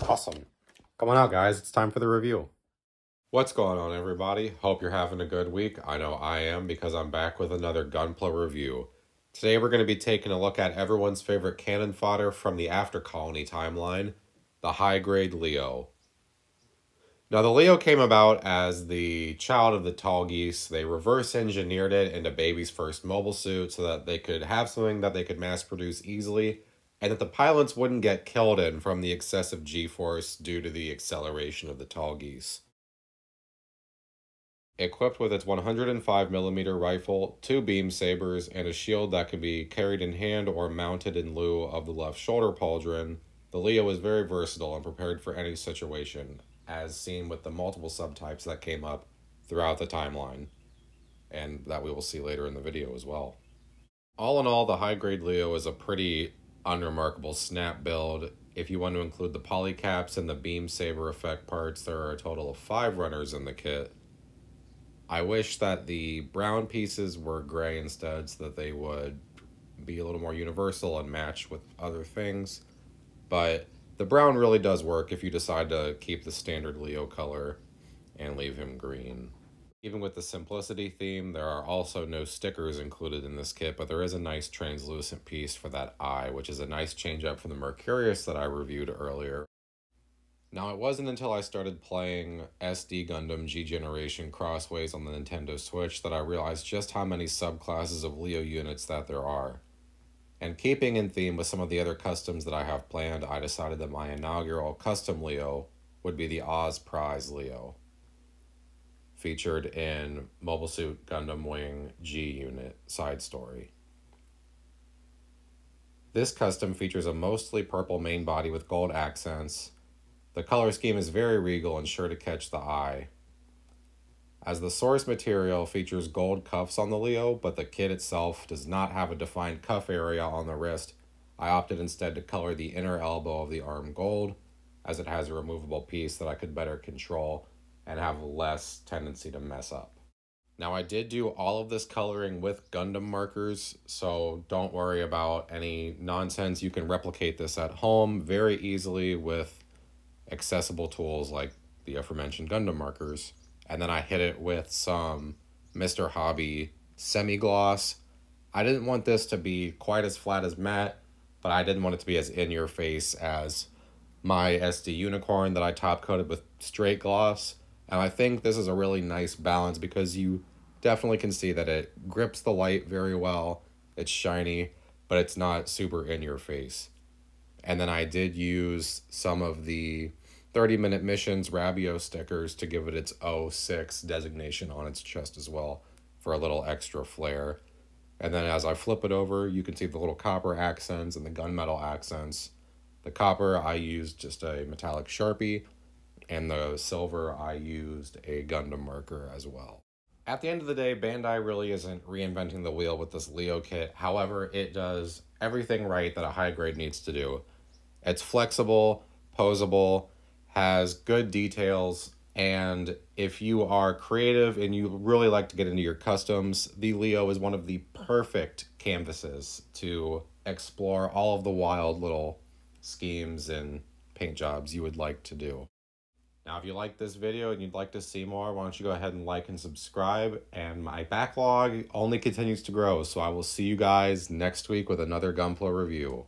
Awesome. Come on out, guys. It's time for the review. What's going on, everybody? Hope you're having a good week. I know I am because I'm back with another Gunpla review. Today we're going to be taking a look at everyone's favorite cannon fodder from the After Colony timeline, the high-grade Leo. Now, the Leo came about as the child of the tall geese. They reverse engineered it into baby's first mobile suit so that they could have something that they could mass produce easily, and that the pilots wouldn't get killed in from the excessive G-force due to the acceleration of the tall geese. Equipped with its 105mm rifle, 2 beam sabers, and a shield that can be carried in hand or mounted in lieu of the left shoulder pauldron, the Leo is very versatile and prepared for any situation, as seen with the multiple subtypes that came up throughout the timeline, and that we will see later in the video as well. All in all, the high-grade Leo is a pretty unremarkable snap build. If you want to include the polycaps and the beam saber effect parts, there are a total of 5 runners in the kit. I wish that the brown pieces were gray instead so that they would be a little more universal and match with other things, but the brown really does work if you decide to keep the standard Leo color and leave him green. Even with the simplicity theme, there are also no stickers included in this kit, but there is a nice translucent piece for that eye, which is a nice change up from the Mercurius that I reviewed earlier. Now, it wasn't until I started playing SD Gundam G Generation Crossways on the Nintendo Switch that I realized just how many subclasses of Leo units that there are. And keeping in theme with some of the other customs that I have planned, I decided that my inaugural custom Leo would be the Oz Prize Leo, featured in Mobile Suit Gundam Wing G Unit Side Story. This custom features a mostly purple main body with gold accents. The color scheme is very regal and sure to catch the eye. As the source material features gold cuffs on the Leo, but the kit itself does not have a defined cuff area on the wrist, I opted instead to color the inner elbow of the arm gold, as it has a removable piece that I could better control and have less tendency to mess up. Now, I did do all of this coloring with Gundam markers, so don't worry about any nonsense. You can replicate this at home very easily with accessible tools like the aforementioned Gundam markers. And then I hit it with some Mr. Hobby semi-gloss. I didn't want this to be quite as flat as matte, but I didn't want it to be as in-your-face as my SD Unicorn that I top-coated with straight gloss. And I think this is a really nice balance because you definitely can see that it grips the light very well. It's shiny, but it's not super in-your-face. And then I did use some of the 30-minute missions Rabio stickers to give it its 06 designation on its chest as well for a little extra flair. And then as I flip it over, you can see the little copper accents and the gunmetal accents. The copper, I used just a metallic Sharpie, and the silver, I used a Gundam marker as well. At the end of the day, Bandai really isn't reinventing the wheel with this Leo kit. However, it does everything right that a high grade needs to do. It's flexible, posable, has good details, and if you are creative and you really like to get into your customs, the Leo is one of the perfect canvases to explore all of the wild little schemes and paint jobs you would like to do. Now, if you like this video and you'd like to see more, why don't you go ahead and like and subscribe, and my backlog only continues to grow, so I will see you guys next week with another Gunpla review.